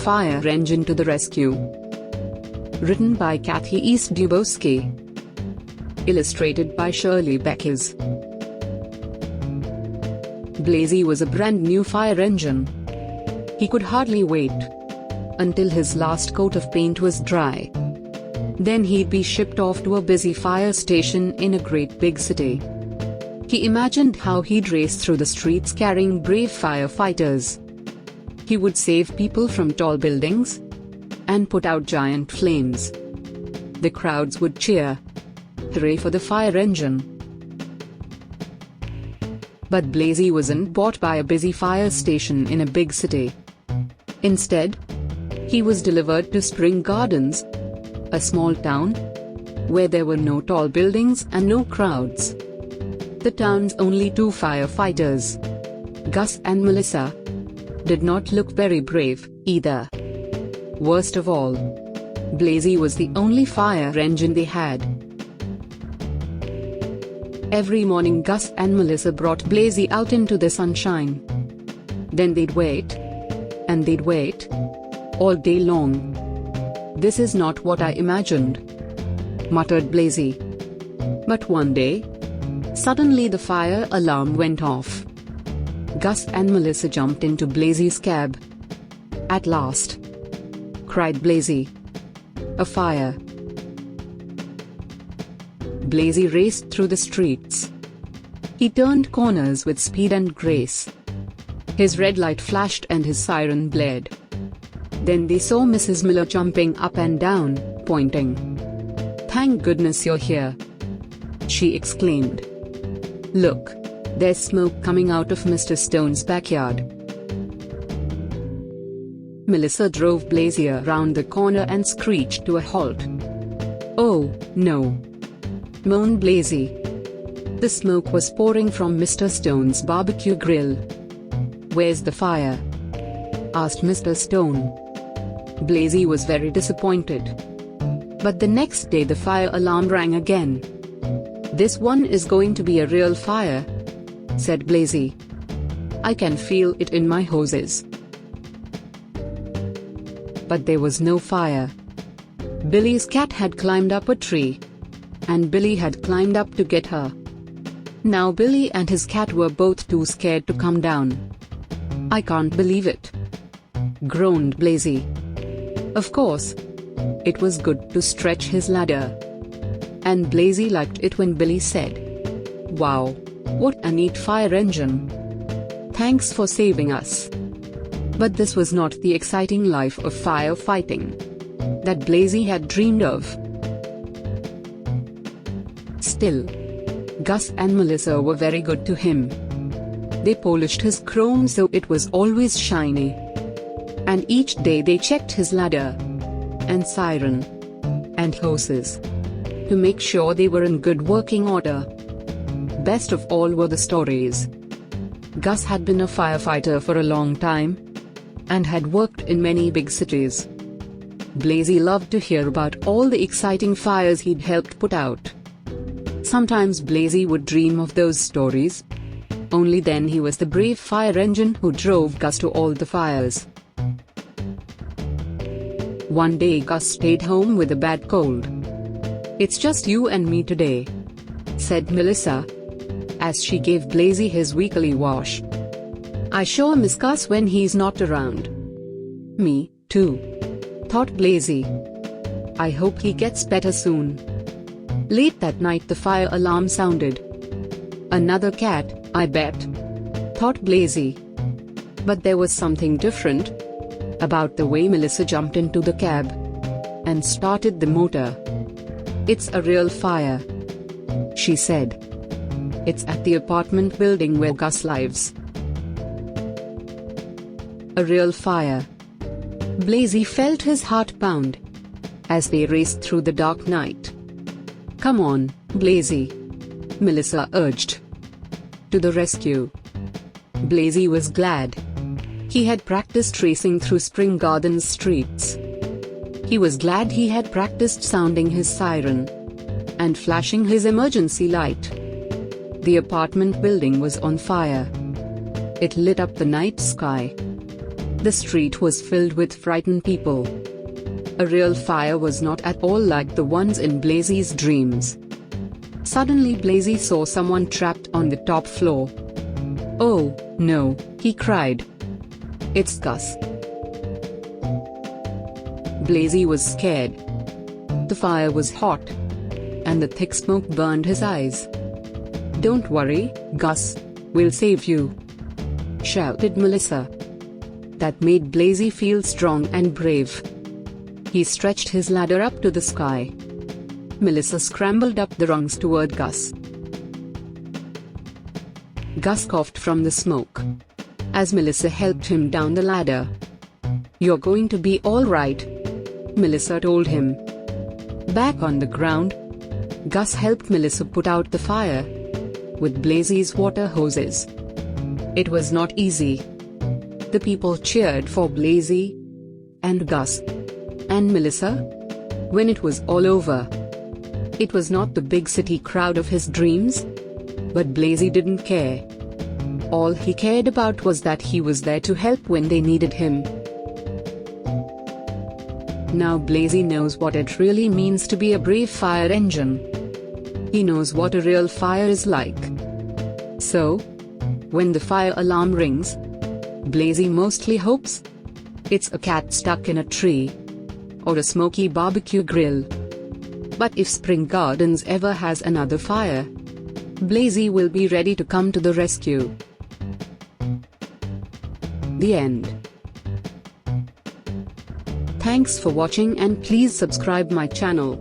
fire engine to the rescue. Written by KIDS.STORIES. Illustrated by Shirley Beckes. Blazy was a brand new fire engine. He could hardly wait until his last coat of paint was dry. Then he'd be shipped off to a busy fire station in a great big city. He imagined how he'd race through the streets carrying brave firefighters. He would save people from tall buildings and put out giant flames. The crowds would cheer, "Hooray for the fire engine!" But Blazy wasn't bought by a busy fire station in a big city. Instead, he was delivered to Spring Gardens, a small town where there were no tall buildings and no crowds. The town's only two firefighters, Gus and Melissa, did not look very brave either. Worst of all, Blazy was the only fire engine they had. Every morning Gus and Melissa brought Blazy out into the sunshine. Then they'd wait, and they'd wait, all day long. "This is not what I imagined," muttered Blazy. But one day, suddenly the fire alarm went off. Gus and Melissa jumped into Blazy's cab. "At last!" cried Blazy. "A fire!" Blazy raced through the streets. He turned corners with speed and grace. His red light flashed and his siren blared. Then they saw Mrs. Miller jumping up and down, pointing. "Thank goodness you're here!" she exclaimed. "Look, there's smoke coming out of Mr. Stone's backyard." Melissa drove Blazy around the corner and screeched to a halt. "Oh, no!" moaned Blazy. The smoke was pouring from Mr. Stone's barbecue grill. "Where's the fire?" asked Mr. Stone. Blazy was very disappointed. But the next day the fire alarm rang again. "This one is going to be a real fire," said Blazy. "I can feel it in my hoses." But there was no fire. Billy's cat had climbed up a tree, and Billy had climbed up to get her. Now Billy and his cat were both too scared to come down. "I can't believe it," groaned Blazy. Of course, it was good to stretch his ladder. And Blazy liked it when Billy said, "Wow, what a neat fire engine. Thanks for saving us." But this was not the exciting life of firefighting that Blazy had dreamed of. Still, Gus and Melissa were very good to him. They polished his chrome so it was always shiny. And each day they checked his ladder, and siren, and hoses, to make sure they were in good working order. Best of all were the stories. Gus had been a firefighter for a long time, and had worked in many big cities. Blazy loved to hear about all the exciting fires he'd helped put out. Sometimes Blazy would dream of those stories. Only then he was the brave fire engine who drove Gus to all the fires. One day Gus stayed home with a bad cold. "It's just you and me today," said Melissa, as she gave Blazy his weekly wash. "I sure miss Gus when he's not around." "Me, too," thought Blazy. "I hope he gets better soon." Late that night the fire alarm sounded. "Another cat, I bet," thought Blazy. But there was something different about the way Melissa jumped into the cab and started the motor. "It's a real fire," she said. "It's at the apartment building where Gus lives." A real fire. Blazy felt his heart pound as they raced through the dark night. "Come on, Blazy," Melissa urged. To the rescue. Blazy was glad. He had practiced racing through Spring Gardens streets. He was glad he had practiced sounding his siren and flashing his emergency light. The apartment building was on fire. It lit up the night sky. The street was filled with frightened people. A real fire was not at all like the ones in Blazy's dreams. Suddenly Blazy saw someone trapped on the top floor. "Oh, no," he cried. "It's Gus." Blazy was scared. The fire was hot, and the thick smoke burned his eyes. "Don't worry, Gus, we'll save you," shouted Melissa. That made Blazy feel strong and brave. He stretched his ladder up to the sky. Melissa scrambled up the rungs toward Gus. Gus coughed from the smoke as Melissa helped him down the ladder. "You're going to be all right," Melissa told him. Back on the ground, Gus helped Melissa put out the fire with Blazy's water hoses. It was not easy. The people cheered for Blazy and Gus and Melissa. When it was all over, it was not the big city crowd of his dreams, but Blazy didn't care. All he cared about was that he was there to help when they needed him. Now Blazy knows what it really means to be a brave fire engine. He knows what a real fire is like. So, when the fire alarm rings, Blazy mostly hopes it's a cat stuck in a tree or a smoky barbecue grill. But if Spring Gardens ever has another fire, Blazy will be ready to come to the rescue. The end. Thanks for watching and please subscribe my channel.